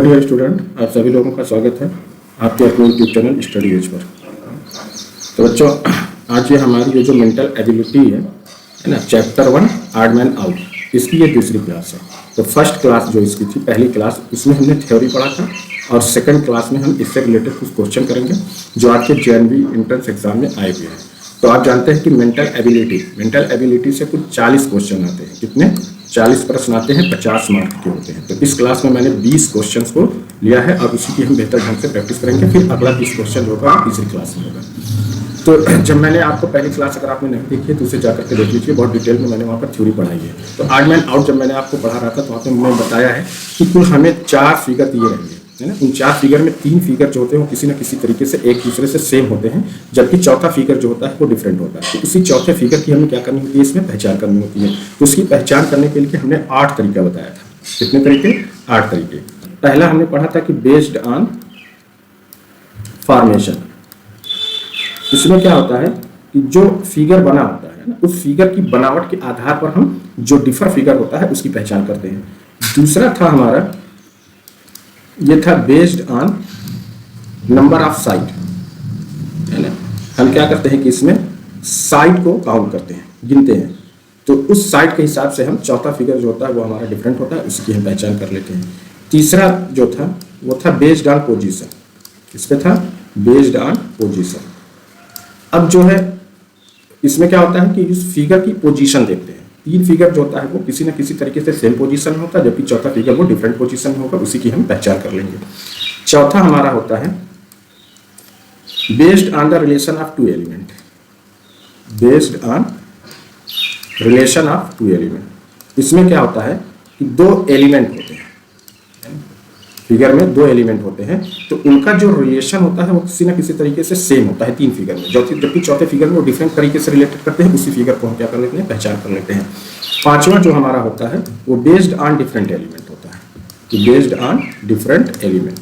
Hello dear student, आप सभी लोगों का स्वागत है आपके अपने YouTube channel study as per. तो बच्चों, आज ये हमारी ये जो मेंटल एबिलिटी है ना, चैप्टर 1 ऑड मैन आउट, इसकी ये दूसरी क्लास है। तो फर्स्ट क्लास जो इसकी थी, पहली क्लास, उसमें हमने थ्योरी पढ़ा था और सेकंड क्लास में हम इससे रिलेटेड कुछ क्वेश्चन करेंगे जो आपके जेएनवी एंट्रेंस एग्जाम में आए हुए हैं। तो आप जानते हैं कि मेंटल एबिलिटी से कुछ 40 क्वेश्चन आते हैं। कितने? 40 प्रश्न आते हैं, 50 मार्क के होते हैं। तो इस क्लास में मैंने 20 क्वेश्चंस को लिया है और उसी की हम बेहतर ढंग से प्रैक्टिस करेंगे। फिर अगला 20 क्वेश्चन होगा तीसरी क्लास में होगा। तो जब मैंने आपको पहली क्लास अगर आपने नहीं देखी है तो उसे जाकर के देख लीजिए, बहुत डिटेल में मैंने वहाँ पर थ्योरी पढ़ाई है। तो ऑड मैन आउट जब मैंने आपको पढ़ा रहा था तो वहाँ पर मैंने बताया है कि कुल हमें 4 फिगर दिए रहेंगे, है ना। उन 4 फिगर में 3 फिगर जो होते हैं वो किसी न किसी तरीके से एक दूसरे से सेम होते हैं, जबकि चौथा फिगर जो होता है वो डिफरेंट होता है। तो उसी चौथे फिगर की हमें क्या करनी होती है, इसमें पहचान करनी होती है। तो उसकी पहचान करने के लिए हमने 8 तरीका बताया था। कितने तरीके? 8 तरीके। पहला हमने पढ़ा था कि बेस्ड ऑन फॉर्मेशन। इसमें क्या होता है कि जो फिगर बना होता है ना, उस फिगर की बनावट के आधार पर हम जो डिफर फिगर होता है उसकी पहचान करते हैं। दूसरा था हमारा, ये था based on number of side, है ना। हम क्या करते हैं कि इसमें साइड को काउंट करते हैं, गिनते हैं। तो उस साइड के हिसाब से हम चौथा फिगर जो होता है वो हमारा डिफरेंट होता है, उसकी हम पहचान कर लेते हैं। तीसरा जो था वो था बेस्ड ऑन पोजीशन। किस पे था? Based on position. अब जो है इसमें क्या होता है कि इस फिगर की पोजीशन देखते हैं। 3 फिगर जो होता है वो किसी न किसी तरीके से सेम पोजीशन में होता है, जबकि चौथा फिगर वो डिफरेंट पोजीशन में होगा, उसी की हम पहचान कर लेंगे। चौथा हमारा होता है based on the relation of 2 element. Based on relation of 2 element. इसमें क्या होता है कि 2 एलिमेंट होते हैं, फिगर में 2 एलिमेंट होते हैं, तो उनका जो रिलेशन होता है वो किसी न किसी तरीके से सेम होता है 3 फिगर में, जबकि चौथे फिगर में वो डिफरेंट तरीके से रिलेटेड करते हैं, उसी फिगर को हम क्या कर लेते हैं, पहचान कर लेते हैं। पांचवा जो हमारा होता है वो बेस्ड ऑन डिफरेंट एलिमेंट होता है, कि बेस्ड ऑन डिफरेंट एलिमेंट।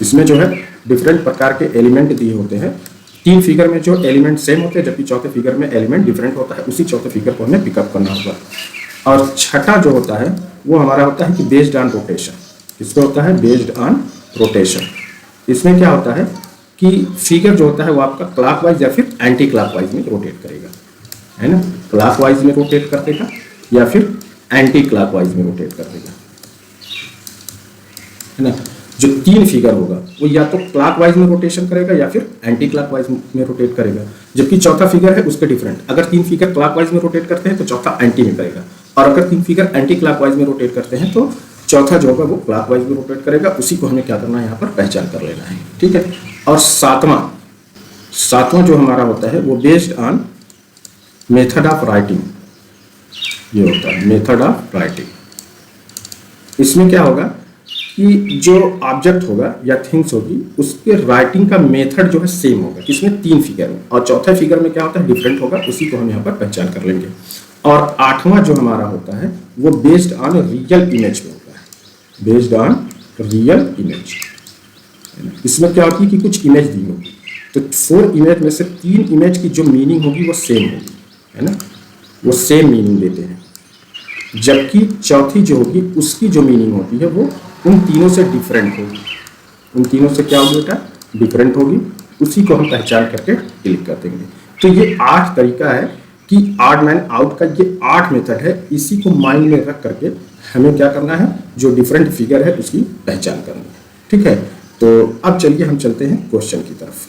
इसमें जो है डिफरेंट प्रकार के एलिमेंट दिए होते हैं। 3 फिगर में जो एलिमेंट सेम होते हैं, जबकि चौथे फिगर में एलिमेंट डिफरेंट होता है, उसी चौथे फिगर को हमें पिकअप करना होगा। और छठा जो होता है वो हमारा होता है कि बेस्ड ऑन रोटेशन। इसमें होता है बेस्ड ऑन रोटेशन। इसमें क्या होता है कि फिगर जो होता है वो आपका क्लॉकवाइज या फिर एंटी क्लॉकवाइज में रोटेट करेगा, है ना। क्लॉकवाइज में रोटेट कर देगा या फिर एंटी क्लॉकवाइज में रोटेट कर देगा, है ना। जो 3 फिगर होगा वो या तो क्लॉकवाइज में रोटेशन करेगा या फिर एंटी क्लॉकवाइज में रोटेट करेगा, जबकि चौथा फिगर है उसके डिफरेंट। अगर 3 फिगर क्लॉकवाइज में रोटेट करते हैं तो चौथा एंटी में करेगा, और अगर 3 फिगर एंटी क्लॉकवाइज में रोटेट करते हैं तो चौथा जो होगा वो क्लॉकवाइज में रोटेट करेगा। उसी को हमें क्या करना है, यहाँ पर पहचान कर लेना है, ठीक है। और सातवां जो हमारा होता है वो based on method of writing. ये होता है मेथड ऑफ राइटिंग। इसमें क्या होगा कि जो ऑब्जेक्ट होगा या थिंग्स होगी उसके राइटिंग का मेथड जो है सेम होगा। इसमें 3 फिगर में, और चौथे फिगर में क्या होता है, डिफरेंट होगा, उसी को हम यहाँ पर पहचान कर लेंगे। और 8वां जो हमारा होता है वो बेस्ड ऑन रियल इमेज में होता है, बेस्ड ऑन रियल इमेज। इसमें क्या होती है कि कुछ इमेज दी होगी, तो 4 इमेज में से 3 इमेज की जो मीनिंग होगी वो सेम होगी, है ना, वो सेम मीनिंग देते हैं, जबकि चौथी जो होगी उसकी जो मीनिंग होती है वो उन तीनों से डिफरेंट होगी। उन तीनों से क्या होगी बेटा? डिफरेंट होगी। उसी को हम पहचान करके क्लिक कर देंगे। तो ये 8 तरीका है कि ऑड मैन आउट का, ये 8 मेथड है। इसी को माइंड में रख करके हमें क्या करना है, जो डिफरेंट फिगर है उसकी पहचान करनी है, ठीक है। तो अब चलिए हम चलते हैं क्वेश्चन की तरफ।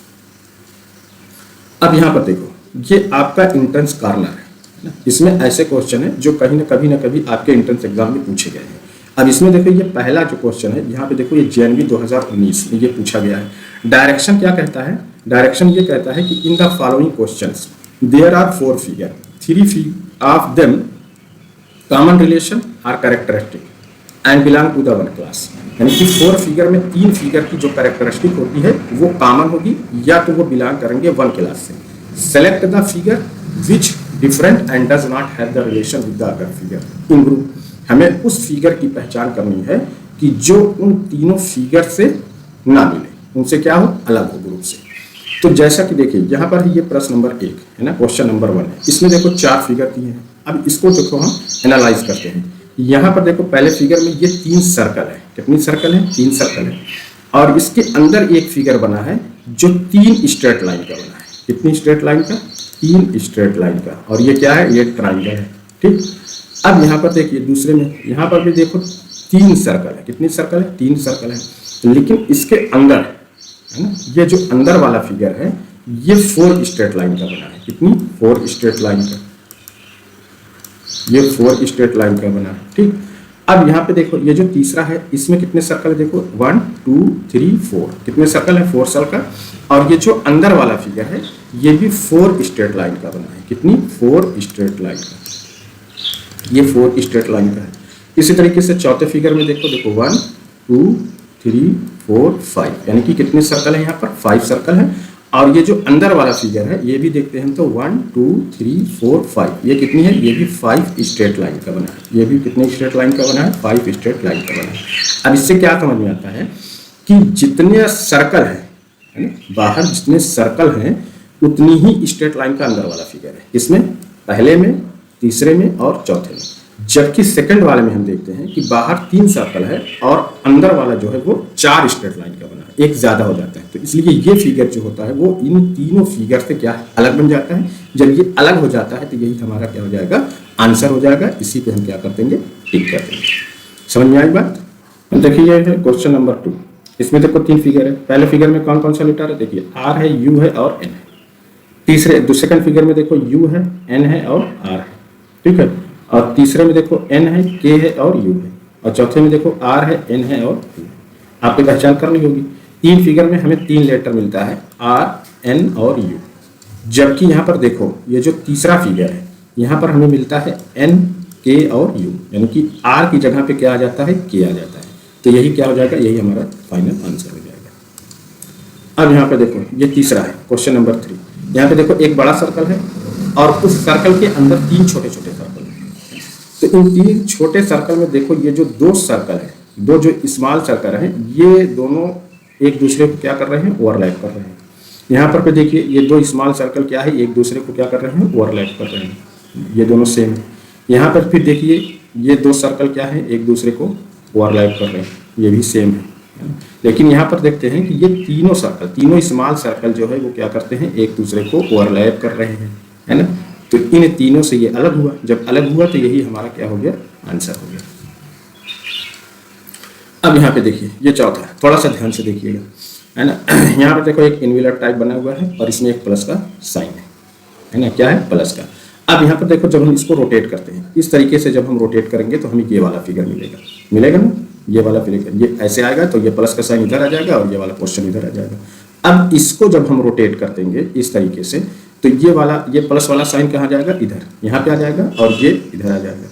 अब यहाँ पर देखो, ये आपका एंट्रेंस कॉर्नर है। इसमें ऐसे क्वेश्चन है जो कहीं ना कभी आपके एंट्रेंस एग्जाम में पूछे गए हैं। अब इसमें देखो, ये पहला जो क्वेश्चन है यहाँ पे देखो, ये जेएनवी 2019 में ये पूछा गया है। डायरेक्शन क्या कहता है? डायरेक्शन ये कहता है कि in the following questions there are 4 figure, 3 of them common relation are characteristic and belong to the 1 class. यानी कि 4 फिगर में 3 फिगर की जो कैरेक्टरिस्टिक होती है वो कॉमन होगी या तो वो बिलोंग करेंगे 1 क्लास से। Select the figure which different and does not have the relation with the other figure in group. हमें उस फिगर की पहचान करनी है कि जो उन तीनों फिगर से ना मिले, उनसे क्या हो, अलग हो ग्रुप से। तो जैसा कि देखिए यहाँ पर ये प्रश्न नंबर 1 है ना, क्वेश्चन नंबर 1 है। इसमें देखो 4 फिगर दिए हैं। अब इसको देखो हम एनालाइज करते हैं। यहाँ पर देखो पहले फिगर में ये 3 सर्कल है, कितनी सर्कल है? 3 सर्कल है। और इसके अंदर एक फिगर बना है जो 3 स्ट्रेट लाइन का बना है। कितनी स्ट्रेट लाइन का? 3 स्ट्रेट लाइन का। और ये क्या है? ये ट्राइंगल है। ठीक, अब यहाँ पर देखिए दूसरे में, यहाँ पर भी देखो 3 सर्कल है। कितनी सर्कल है? 3 सर्कल है। लेकिन इसके अंदर है ना, ये जो अंदर वाला फिगर है ये 4 स्ट्रेट लाइन का बना है। कितनी? 4 स्ट्रेट लाइन का। ये 4 स्ट्रेट लाइन का बना है। ठीक, अब यहाँ पे देखो ये जो तीसरा है इसमें कितने सर्कल है? देखो 1 2 3 4। कितने सर्कल है? 4 सर्कल। और ये जो अंदर वाला फिगर है ये भी 4 स्ट्रेट लाइन का बना है। कितनी? 4 स्ट्रेट लाइन का। ये 4 स्ट्रेट लाइन का है। इसी तरीके से चौथे फिगर में देखो 1 2 3 4 5, यानी कि कितने सर्कल है? यहाँ पर 5 सर्कल है। और ये जो अंदर वाला फिगर है ये भी देखते हैं तो 1 2 3 4 5, ये कितनी है? ये भी 5 स्ट्रेट लाइन का बना है। ये भी कितने स्ट्रेट लाइन का बना है? 5 स्ट्रेट लाइन का बना है। अब इससे क्या समझ में आता है कि जितने सर्कल है ना, बाहर जितने सर्कल हैं उतनी ही स्ट्रेट लाइन का अंदर वाला फिगर है। इसमें पहले में, तीसरे में और चौथे में। जबकि सेकंड वाले में हम देखते हैं कि बाहर 3 सर्कल है और अंदर वाला जो है वो 4 स्ट्रेट लाइन का बना है, एक ज्यादा हो जाता है। तो इसलिए ये फिगर जो होता है वो इन तीनों फिगर से क्या है? अलग बन जाता है। जब ये अलग हो जाता है तो यही हमारा क्या हो जाएगा? आंसर हो जाएगा। इसी पे हम क्या कर देंगे? टिक कर देंगे। समझ में आई बात? देखिए ये है क्वेश्चन नंबर 2। इसमें देखो 3 फिगर है। पहले फिगर में कौन कौन सा लेटर है? देखिए R है, U है और N है। सेकंड फिगर में देखो U है, N है और R है। ठीक है, और तीसरे में देखो N है, K है और U है। और चौथे में देखो R है, N है और U है। आपको पहचान करनी होगी। 3 फिगर में हमें 3 लेटर मिलता है, R, N और U। जबकि यहाँ पर देखो ये जो तीसरा फिगर है यहाँ पर हमें मिलता है N, K और U, यानी कि R की जगह पे क्या आ जाता है? K आ जाता है। तो यही क्या हो जाएगा? यही हमारा फाइनल आंसर हो जाएगा। अब यहाँ पे देखो ये तीसरा है, क्वेश्चन नंबर 3। यहाँ पे देखो एक बड़ा सर्कल है और उस सर्कल के अंदर 3 छोटे छोटे सर्कल हैं। तो इन 3 छोटे सर्कल में देखो ये जो 2 सर्कल है, 2 जो स्मॉल सर्कल है, ये दोनों एक दूसरे को क्या कर रहे हैं? ओवरलैप कर रहे हैं। यहाँ पर देखिए ये 2 स्मॉल सर्कल क्या है? एक दूसरे को क्या कर रहे हैं? ओवरलैप कर रहे हैं। ये दोनों सेम है। यहाँ पर फिर देखिए ये 2 सर्कल क्या है? एक दूसरे को ओवरलैप कर रहे हैं, ये भी सेम है। लेकिन यहाँ पर देखते हैं कि ये तीनों सर्कल, तीनों स्मॉल सर्कल जो है वो क्या करते हैं? एक दूसरे को ओवरलैप कर रहे हैं, है ना। तो इन तीनों से ये अलग हुआ। जब अलग हुआ तो यही हमारा क्या हो गया? आंसर हो गया। अब यहाँ पे देखिए ये चौथा है, थोड़ा सा ध्यान से देखिएगा, है ना। यहाँ पर देखो एक इन्वेलप टाइप बना हुआ है और इसमें एक प्लस का साइन है ना। क्या है? प्लस का। अब यहाँ पर देखो जब हम इसको रोटेट करते हैं इस तरीके से, जब हम रोटेट करेंगे तो हमें ये वाला फिगर मिलेगा ना। ये वाला फिगर ये ऐसे आएगा तो ये प्लस का साइन इधर आ जाएगा और ये वाला पोर्शन इधर आ जाएगा। अब इसको जब हम रोटेट कर देंगे इस तरीके से तो ये प्लस वाला साइन कहाँ जाएगा? इधर, यहाँ पे आ जाएगा और ये इधर आ जाएगा।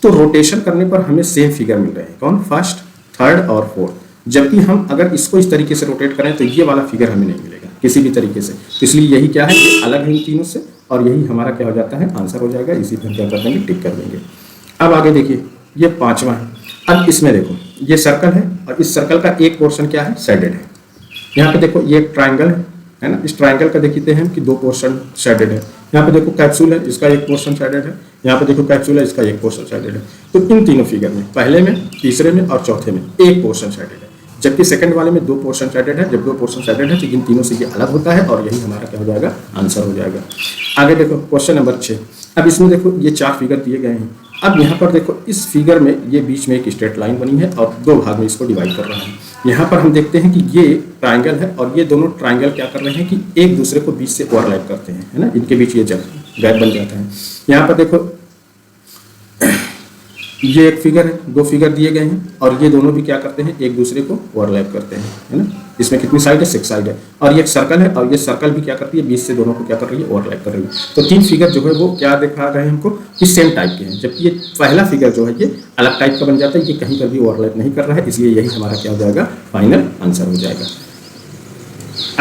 तो रोटेशन करने पर हमें सेम फिगर मिल रहे हैं। कौन? फर्स्ट, थर्ड और फोर्थ। जबकि हम अगर इसको इस तरीके से रोटेट करें तो ये वाला फिगर हमें नहीं मिलेगा किसी भी तरीके से। इसलिए यही क्या है? ये अलग है इन तीनों से और यही हमारा क्या हो जाता है? आंसर हो जाएगा। इसी पर हम क्या कर देंगे? टिक कर देंगे। अब आगे देखिए ये 5वां है। अब इसमें देखो ये सर्कल है और इस सर्कल का एक पोर्शन क्या है? शेडेड है। यहाँ पे देखो ये एक ट्राइंगल है ना। इस ट्राइंगल का देखते हैं कि 2 पोर्शन शेडेड है। यहाँ पे देखो कैप्सूल है, इसका एक पोर्शन शेडेड है। यहाँ पे देखो कैप्सूल है, इसका एक पोर्शन शेडेड है। तो इन तीनों फिगर में, पहले में, तीसरे में और चौथे में एक पोर्शन शेडेड है। जबकि सेकंड वाले में 2 पोर्शन शेडेड है। जब 2 पोर्शन शेडेड है तो इन तीनों से ये अलग होता है और यही हमारा क्या हो जाएगा? आंसर हो जाएगा। आगे देखो क्वेश्चन नंबर 6। अब इसमें देखो ये 4 फिगर दिए गए हैं। अब यहाँ पर देखो इस फिगर में ये बीच में एक स्ट्रेट लाइन बनी है और 2 भाग में इसको डिवाइड कर रहा है। यहाँ पर हम देखते हैं कि ये ट्राइंगल है और ये दोनों ट्राइंगल क्या कर रहे हैं कि एक दूसरे को बीच से ओवरलैप करते हैं, है ना। इनके बीच ये गैप बन जाता है। यहाँ पर देखो ये एक फिगर है, 2 फिगर दिए गए हैं और ये दोनों भी क्या करते हैं? एक दूसरे को ओवरलैप करते हैं, है ना। इसमें कितनी साइड है? 6 साइड है। और ये एक सर्कल है और ये सर्कल भी क्या करती है? बीच से दोनों को क्या कर रही है? ओवरलैप कर रही है। तो 3 फिगर जो है वो क्या दिखा रहे हैं हमको कि सेम टाइप के हैं। जबकि ये पहला फिगर जो है ये अलग टाइप का बन जाता है, ये कहीं पर भी ओवरलैप नहीं कर रहा है। इसलिए यही हमारा क्या हो जाएगा? फाइनल आंसर हो जाएगा।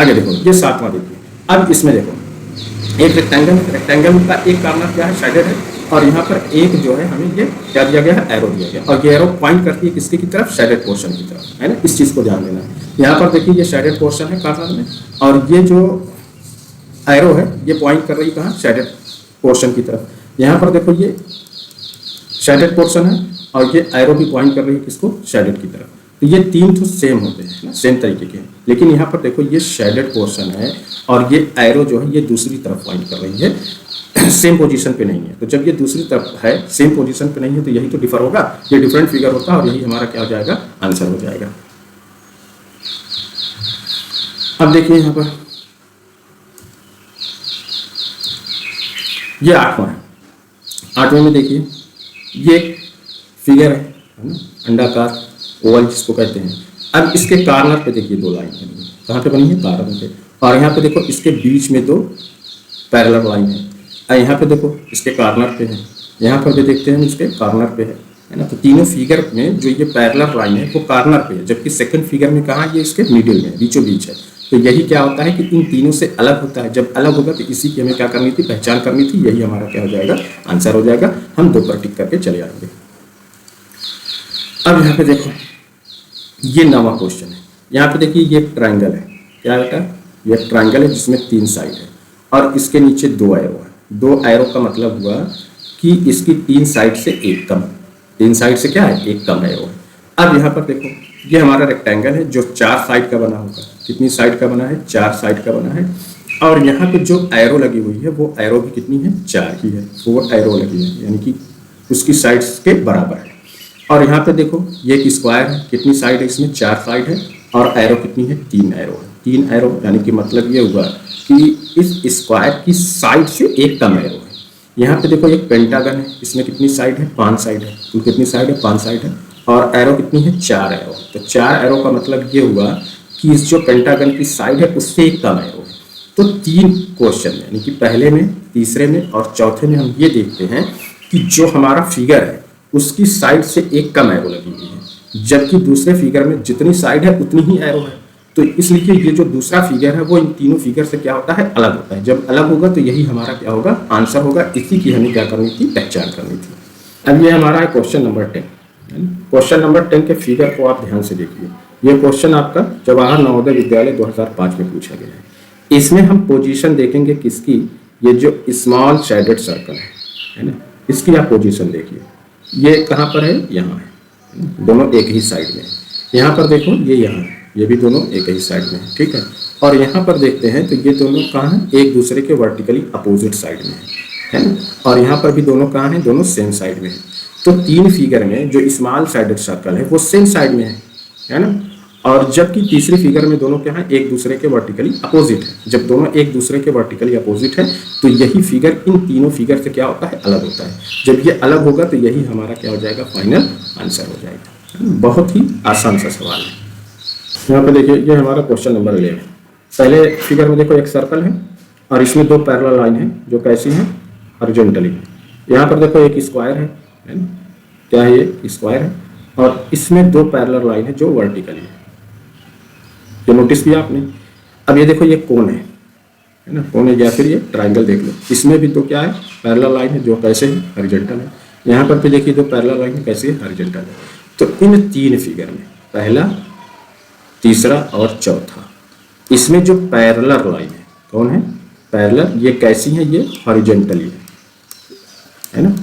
आगे देखो ये 7वां देखिए। अब इसमें देखो एक रेक्टेंगल का एक कॉर्नर क्या है? शेडेड है और यहाँ पर एक जो है हमें ये क्या दिया गया है? एरो दिया गया और ये एरो पॉइंट करती है किसकी की तरफ? शेडेड पोर्शन की तरफ, है ना। इस चीज़ को ध्यान देना है। यहाँ पर देखिए ये शेडेड पोर्शन है कॉर्नर में और ये जो एरो है ये पॉइंट कर रही है कहाँ? शेडेड पोर्शन की तरफ। यहाँ पर देखो ये शेडेड पोर्शन है और ये एरो भी पॉइंट कर रही है किसको? शेडेड की तरफ। तो ये तीन तो सेम होते हैं ना, सेम तरीके के हैं, लेकिन यहाँ पर देखो ये शेडेड पोर्शन है और ये एरो जो है ये दूसरी तरफ पॉइंट कर रही है, सेम पोजीशन पे नहीं है। तो जब ये दूसरी तरफ है, सेम पोजीशन पे नहीं है, तो यही तो डिफर होगा, ये डिफरेंट फिगर होता है और यही हमारा क्या हो जाएगा, आंसर हो जाएगा। अब देखिए यहाँ पर ये 8वां है। 8वें में देखिए ये फिगर है ना, अंडाकार ओवल जिसको कहते हैं। अब इसके कॉर्नर पे देखिए दो लाइन बनी है, कहाँ पे बनी है, कॉर्नर पे, और यहाँ पे देखो इसके बीच में दो पैरेलल लाइन है, और यहाँ पे देखो इसके कॉर्नर पे है, यहाँ पर भी देखते हैं इसके कॉर्नर पे है ना। तो तीनों फिगर में जो ये पैरेलल लाइन है वो कॉर्नर पे है, जबकि सेकंड फिगर में कहाँ, ये इसके मिडिल में, बीचों बीच है। तो यही क्या होता है कि इन तीनों से अलग होता है, जब अलग होगा तो इसी की हमें क्या करनी थी, पहचान करनी थी, यही हमारा क्या हो जाएगा, आंसर हो जाएगा। हम 2 पर टिक करके चले आएंगे। अब यहाँ पे देखो ये 9वां क्वेश्चन है। यहाँ पे देखिए ये ट्रायंगल है, क्या बेटा, ये ट्रायंगल है जिसमें 3 साइड है और इसके नीचे 2 एरो है। 2 एरो का मतलब हुआ कि इसकी 3 साइड से एक कम, 3 साइड से क्या है, एक कम एरो है। अब यहाँ पर देखो ये हमारा रेक्टेंगल है जो 4 साइड का बना होगा, कितनी साइड का बना है, 4 साइड का बना है। और यहाँ पे जो एरो लगी हुई है वो एरो भी कितनी है, 4 ही है, 4 एरो लगी है, यानी कि उसकी साइड्स के बराबर है। और यहाँ पे देखो ये एक स्क्वायर है, कितनी साइड है इसमें, 4 साइड है, और एरो कितनी है, 3 एरो है, 3 एरो, यानी कि मतलब ये हुआ कि इस स्क्वायर की साइड से एक कम एरो है। यहाँ पे देखो एक पेंटागन है, इसमें कितनी साइड है, 5 साइड है, तो कितनी साइड है, 5 साइड है, और एरो कितनी है, 4 एरो। तो 4 एरो का मतलब ये हुआ कि इस जो पेंटागन की साइड है उससे एक कम एरो है। तो 3 क्वेश्चन यानी कि पहले में, तीसरे में और चौथे में हम ये देखते हैं कि जो हमारा फिगर है उसकी साइड से एक कम एरो लगी हुई है, जबकि दूसरे फिगर में जितनी साइड है उतनी ही एरो है। तो इसलिए ये जो दूसरा फिगर है वो इन तीनों फिगर से क्या होता है, अलग होता है। जब अलग होगा तो यही हमारा क्या होगा, आंसर होगा। इसी की हमें क्या करनी थी, पहचान करनी थी। अब ये हमारा है क्वेश्चन नंबर 10। क्वेश्चन नंबर 10 के फिगर को आप ध्यान से देखिए। ये क्वेश्चन आपका जवाहर नवोदय विद्यालय 2005 में पूछा गया है। इसमें हम पोजीशन देखेंगे किसकी, ये जो स्मॉल शेडेड सर्कल है ना, इसकी आप पोजीशन देखिए। ये कहाँ पर है, यहाँ है, दोनों एक ही साइड में। यहाँ पर देखो ये यहाँ है, ये भी दोनों एक ही साइड में है, ठीक है। और यहाँ पर देखते हैं तो ये दोनों कहाँ हैं, एक दूसरे के वर्टिकली अपोजिट साइड में है ना। और यहाँ पर भी दोनों कहाँ हैं, दोनों सेम साइड में है। तो 3 फिगर में जो स्मॉल साइडेड सर्कल है वो सेम साइड में है ना। और जबकि तीसरी फिगर में दोनों क्या है, एक दूसरे के वर्टिकली अपोजिट है। जब दोनों एक दूसरे के वर्टिकली अपोजिट है तो यही फिगर इन तीनों फिगर से क्या होता है, अलग होता है। जब ये अलग होगा तो यही हमारा क्या हो जाएगा, फाइनल आंसर हो जाएगा। बहुत ही आसान सा सवाल है। यहाँ पे देखिए ये हमारा क्वेश्चन नंबर 11। पहले फिगर में देखो एक सर्कल है और इसमें 2 पैरेलल लाइन है जो कैसी है, हॉरिजॉन्टली है। यहाँ पर देखो एक स्क्वायर है ना, क्या है, ये स्क्वायर है, और इसमें 2 पैरेलल लाइन है जो वर्टिकली है। ये नोटिस किया आपने। अब ये देखो ये कोन है ना, कोन है, या फिर ये ट्रायंगल देख लो, इसमें भी 2 क्या है, पैरेलल लाइन है जो कैसे है, हॉरिजॉन्टल है। यहाँ पर भी देखिए 2 पैरेलल लाइन है, कैसे है, हॉरिजॉन्टल है। तो इन 3 फिगर में पहला, तीसरा और चौथा, इसमें जो पैरेलल लाइन है कौन है, पैरेलल, ये कैसी है, ये हॉरिजॉन्टली है ना,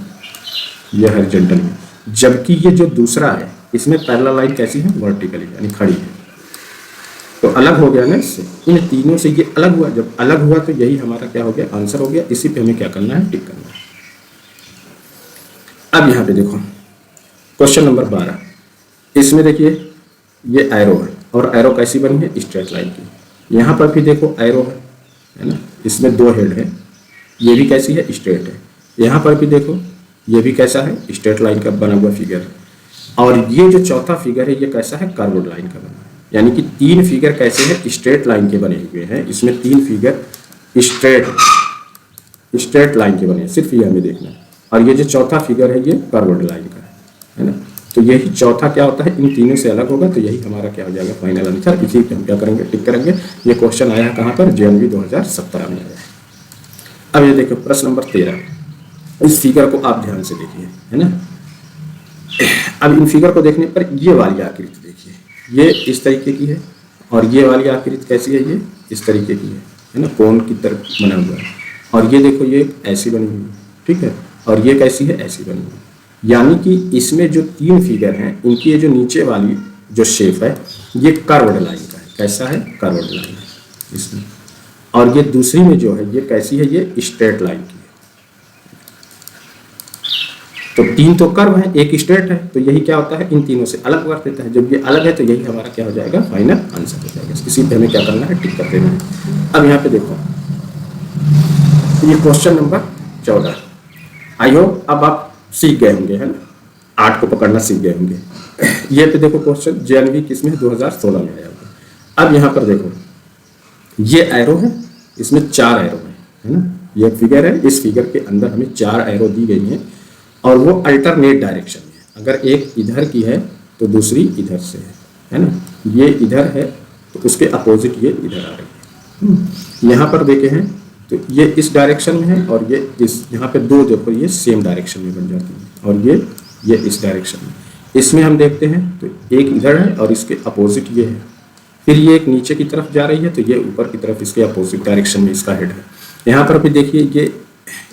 ये हॉरिजॉन्टली है। जबकि ये जो दूसरा है इसमें पैरेलल लाइन कैसी है, वर्टिकली यानी खड़ी है। तो अलग हो गया ना इससे, इन तीनों से ये अलग हुआ। जब अलग हुआ तो यही हमारा क्या हो गया, आंसर हो गया। इसी पे हमें क्या करना है, टिक करना है। अब यहाँ पे देखो क्वेश्चन नंबर 12। इसमें देखिए ये एरो है और एरो कैसी बनी है, स्ट्रेट लाइन की। यहाँ पर भी देखो एरो है ना, इसमें 2 हेड है, ये भी कैसी है, स्ट्रेट है। यहाँ पर भी देखो ये भी कैसा है, स्ट्रेट लाइन का बना हुआ फिगर है। और ये जो चौथा फिगर है ये कैसा है, कर्व्ड लाइन का बना है। यानी कि 3 फिगर कैसे हैं, स्ट्रेट लाइन के बने हुए हैं। इसमें 3 फिगर स्ट्रेट लाइन के बने हैं, सिर्फ ये हमें देखना है। और ये जो चौथा फिगर है ये कर्व्ड लाइन का है ना। तो यही चौथा क्या होता है, इन तीनों से अलग होगा। तो यही हमारा क्या हो जाएगा, फाइनल आंसर। इसी पे हम क्या करेंगे, टिक करेंगे। ये क्वेश्चन आया है कहाँ पर, जनवरी 2017 में आया है। अब ये देखो प्रश्न नंबर 13। इस फिगर को आप ध्यान से देखिए, है ना। अब इन फिगर को देखने पर ये वाली आकृति देखिए, ये इस तरीके की है, और ये वाली आकृति कैसी है, ये इस तरीके की है ना, कोन की तरफ बना हुआ है। और ये देखो ये ऐसी बनी हुई है, ठीक है, और ये कैसी है, ऐसी बनी हुई है। यानी कि इसमें जो 3 फिगर हैं इनकी ये जो नीचे वाली जो शेप है ये कर्व्ड लाइन का है। कैसा है? कर्व्ड लाइन है इसमें। और ये दूसरी में जो है ये कैसी है? ये स्ट्रेट लाइन की है। तो तीन तो कर्व है, एक स्ट्रेट है, तो यही क्या होता है? इन तीनों से अलग कर देता है। जब ये अलग है तो यही हमारा क्या हो जाएगा? फाइनल आंसर हो जाएगा। इसी पे हमें क्या करना है? टिक कर देना है। अब यहाँ पे देखो, ये क्वेश्चन नंबर 14। आई होप अब आप सीख गए होंगे, है ना, 8 को पकड़ना सीख गए होंगे। ये पे देखो क्वेश्चन JNV किसमें 2016 में आया होगा। अब यहाँ पर देखो, ये एरो है, इसमें 4 एरो है ना। ये फिगर है, इस फिगर के अंदर हमें 4 एरो दी गई हैं और वो अल्टरनेट डायरेक्शन में है। अगर एक इधर की है तो दूसरी इधर से है ना। ये इधर है तो उसके अपोजिट ये इधर आ रही है। यहाँ पर देखे हैं तो ये इस डायरेक्शन में है और ये इस, यहाँ पे दो देखो ये सेम डायरेक्शन में बन जाती है और ये इस डायरेक्शन में। इसमें हम देखते हैं तो एक इधर है और इसके अपोजिट ये है। फिर ये एक नीचे की तरफ जा रही है तो ये ऊपर की तरफ इसके अपोजिट डायरेक्शन में इसका हेड है। यहाँ पर भी देखिए ये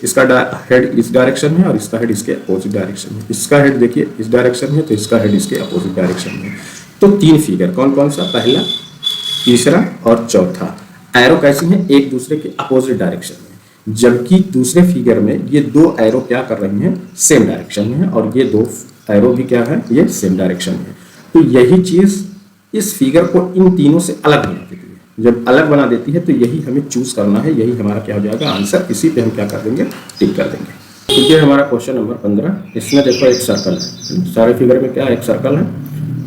इसका हेड इस डायरेक्शन में और इसका हेड इसके अपोजिट डायरेक्शन में। इसका हेड देखिए इस डायरेक्शन में तो इसका हेड इसके अपोजिट डायरेक्शन में। तो 3 फिगर कौन कौन सा? पहला, तीसरा और चौथा एरो कैसी हैं? एक दूसरे के अपोजिट डायरेक्शन में। जबकि दूसरे फिगर में ये 2 एरो क्या कर रही हैं? सेम डायरेक्शन में है और ये 2 एरो भी क्या है? ये सेम डायरेक्शन में है। तो यही चीज इस फिगर को इन तीनों से अलग बना देती है। जब अलग बना देती है तो यही हमें चूज करना है, यही हमारा क्या हो जाएगा? आंसर। इसी पे हम क्या कर देंगे? टिक कर देंगे। तो ये हमारा क्वेश्चन नंबर 15। इसमें देखो एक सर्कल है, सारे फिगर में क्या है? एक सर्कल है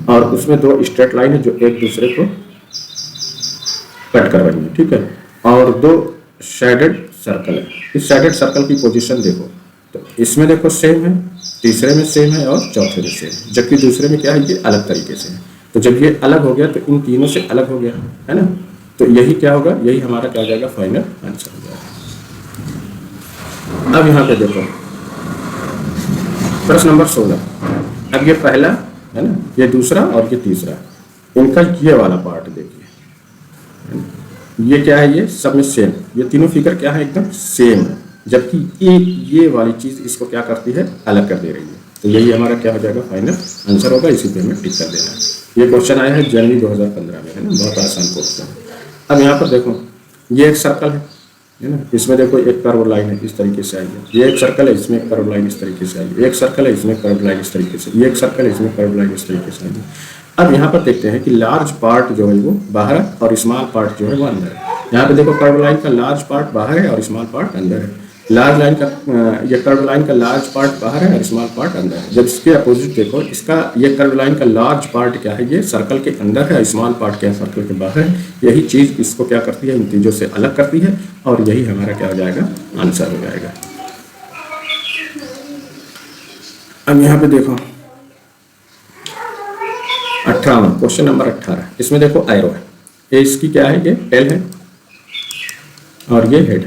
और उसमें 2 स्ट्रेट लाइन है जो एक दूसरे को कट कर रही है, ठीक है। और 2 शेडेड सर्कल है। इस शेडेड सर्कल की पोजीशन देखो तो इसमें देखो सेम है, तीसरे में सेम है और चौथे में सेम है, जबकि दूसरे में क्या है? ये अलग तरीके से है। तो जब ये अलग हो गया तो इन तीनों से अलग हो गया, है ना। तो यही क्या होगा? यही हमारा क्या हो जाएगा? फाइनल आंसर हो जाएगा। अब यहाँ पे देखो प्रश्न नंबर 16। अब ये पहला है ना, ये दूसरा और ये तीसरा, इनका ये वाला पार्ट देखिए, ये क्या है? ये सब में सेम, ये तीनों फिगर क्या है? एकदम सेम है। जबकि ये वाली चीज इसको क्या करती है? अलग कर दे रही है। तो यही हमारा क्या हो जाएगा? फाइनल आंसर होगा। इसी पे हमें टिक कर देना है। ये क्वेश्चन आया है जनवरी 2015 में, है ना, बहुत आसान क्वेश्चन है। अब यहाँ पर देखो ये एक सर्कल है ना, इसमें देखो एक कर्व लाइन है इस तरीके से आई है। ये एक सर्कल है, इसमें कर्व लाइन इस तरीके से आई है। एक सर्कल है, इसमें कर्व लाइन इस तरीके से। ये एक सर्कल है, इसमें कर्व लाइन इस तरीके से आई है। अब यहाँ पर देखते हैं कि लार्ज पार्ट जो है वो बाहर है और स्मॉल पार्ट जो है वो अंदर है। यहाँ पे देखो कर्व लाइन का लार्ज पार्ट बाहर है और स्मॉल पार्ट अंदर है। लार्ज लाइन का ये कर्व लाइन का लार्ज पार्ट बाहर है और स्मॉल पार्ट अंदर है। जब इसके अपोजिट देखो, इसका ये कर्व लाइन का लार्ज पार्ट क्या है? ये सर्कल के अंदर है, स्मॉल पार्ट क्या है? सर्कल के बाहर है। यही चीज इसको क्या करती है? इन चीजों से अलग करती है और यही हमारा क्या हो जाएगा? आंसर हो जाएगा। अब यहाँ पे देखो 18, क्वेश्चन नंबर 18। इसमें देखो एरो है, ये इसकी क्या है? ये टेल है और ये हेड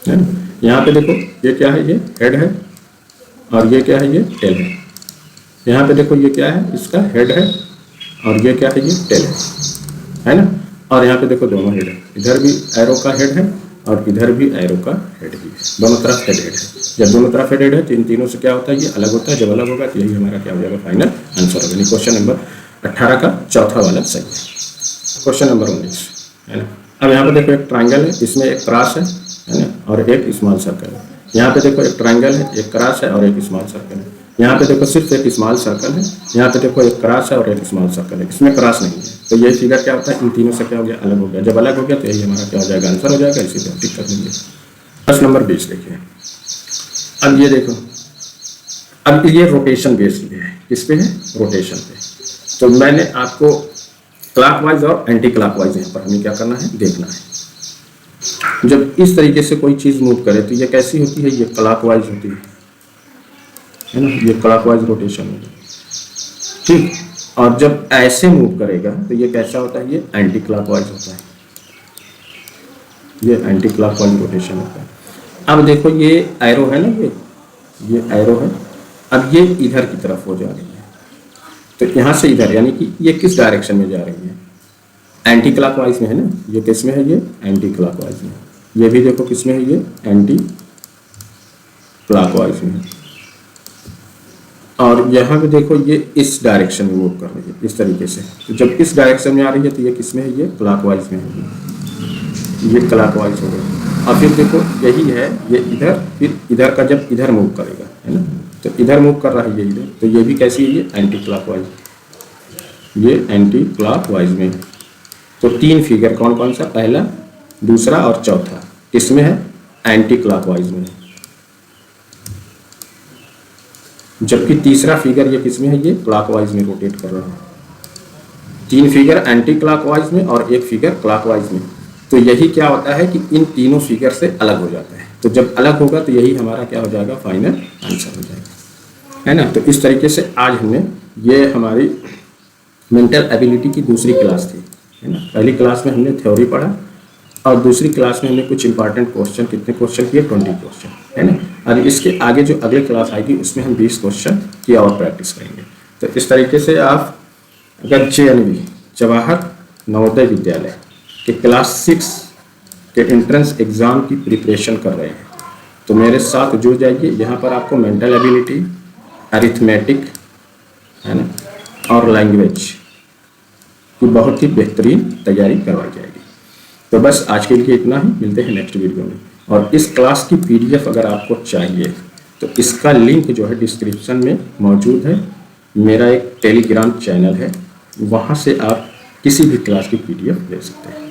है ना। यहाँ पे देखो ये क्या है? ये हेड है और ये क्या है? ये टेल है। यहाँ पे देखो ये क्या है? इसका हेड है और ये क्या है? ये टेल है ना। और यहाँ पे देखो दोनों हेड है, इधर भी एरो का हेड है और इधर भी एरो का हेड भी है। दोनों तरफ हेड है। जब दोनों तरफ हेड है तो इन तीनों से क्या होता है? ये अलग होता है। जब अलग होगा तो यही हमारा क्या हो जाएगा? फाइनल आंसर होगा। क्वेश्चन नंबर 18 का चौथा वाला सही है। क्वेश्चन नंबर 19 है ना। अब यहाँ पे देखो एक ट्राइंगल है, इसमें एक क्रॉस है ना, और एक स्मॉल सर्कल है। यहाँ पे देखो एक ट्राइंगल है, एक क्रॉस है और एक स्मॉल सर्कल है। यहाँ पे देखो सिर्फ एक स्मॉल सर्कल है, यहाँ पे देखो एक क्रॉस है और एक स्मॉल सर्कल है, इसमें क्रॉस नहीं है। तो ये फिगर क्या होता है? इन तीनों से क्या हो गया? अलग हो गया। जब अलग हो गया तो यही हमारा क्या हो जाएगा? आंसर हो जाएगा। इसी पे टिक कर देंगे। प्रश्न नंबर 20 देखिए। अब ये देखो, अब ये रोटेशन बेस्ड है। किस पे है? रोटेशन पे। तो मैंने आपको क्लॉकवाइज और एंटी क्लॉकवाइज यहाँ पर हमें क्या करना है? देखना है। जब इस तरीके से कोई चीज मूव करे तो ये कैसी होती है? ये क्लॉकवाइज होती है ना, ये क्लॉकवाइज रोटेशन होती है, ठीक। और जब ऐसे मूव करेगा तो ये कैसा होता है? ये एंटी क्लॉकवाइज होता है। ये एंटी क्लॉकवाइज रोटेशन होता है। अब देखो ये एरो है ना, ये एरो है। अब ये इधर की तरफ हो जा रही है, तो यहाँ से इधर, यानी कि ये किस डायरेक्शन में जा रही है? एंटी क्लॉकवाइज में है ना। ये किस में है? ये एंटी क्लॉकवाइज में। ये भी देखो किस में है? ये एंटी क्लॉकवाइज में। और यहाँ पे देखो ये इस डायरेक्शन में मूव कर रही है इस तरीके से। तो जब इस डायरेक्शन में आ रही है तो ये किस में है, ये क्लॉकवाइज में होगी, ये क्लॉकवाइज हो गया। और फिर देखो यही है ये इधर, फिर इधर का जब इधर मूव करेगा है ना, तो इधर मूव कर रहा है ये इधर, तो ये भी कैसी है, ये एंटी क्लॉकवाइज, ये एंटी क्लॉकवाइज में। तो तीन फिगर कौन कौन सा, पहला, दूसरा और चौथा किसमें है, एंटी क्लॉकवाइज में है। जबकि तीसरा फिगर ये किसमें है, ये क्लॉकवाइज में रोटेट कर रहा है। तीन फिगर एंटी क्लॉकवाइज में और एक फिगर क्लॉकवाइज में। तो यही क्या होता है कि इन तीनों फिगर से अलग हो जाता है। तो जब अलग होगा तो यही हमारा क्या हो जाएगा, फाइनल आंसर हो जाएगा, है ना। तो इस तरीके से आज हमने, ये हमारी मेंटल एबिलिटी की दूसरी क्लास थी, है ना। पहली क्लास में हमने थ्योरी पढ़ा और दूसरी क्लास में हमने कुछ इंपॉर्टेंट क्वेश्चन, कितने क्वेश्चन किए, 20 क्वेश्चन, है ना। और इसके आगे जो अगली क्लास आएगी उसमें हम 20 क्वेश्चन की और प्रैक्टिस करेंगे। तो इस तरीके से आप अगर JNV जवाहर नवोदय विद्यालय के क्लास 6 के एंट्रेंस एग्ज़ाम की प्रिपरेशन कर रहे हैं तो मेरे साथ जुड़ जाइए। यहाँ पर आपको मेंटल एबिलिटी, अरिथमेटिक, है ना, और लैंग्वेज की बहुत ही बेहतरीन तैयारी करवाई जाएगी। तो बस आज के लिए इतना ही, मिलते हैं नेक्स्ट वीडियो में। और इस क्लास की PDF अगर आपको चाहिए तो इसका लिंक जो है डिस्क्रिप्शन में मौजूद है। मेरा एक टेलीग्राम चैनल है, वहाँ से आप किसी भी क्लास की PDF ले सकते हैं।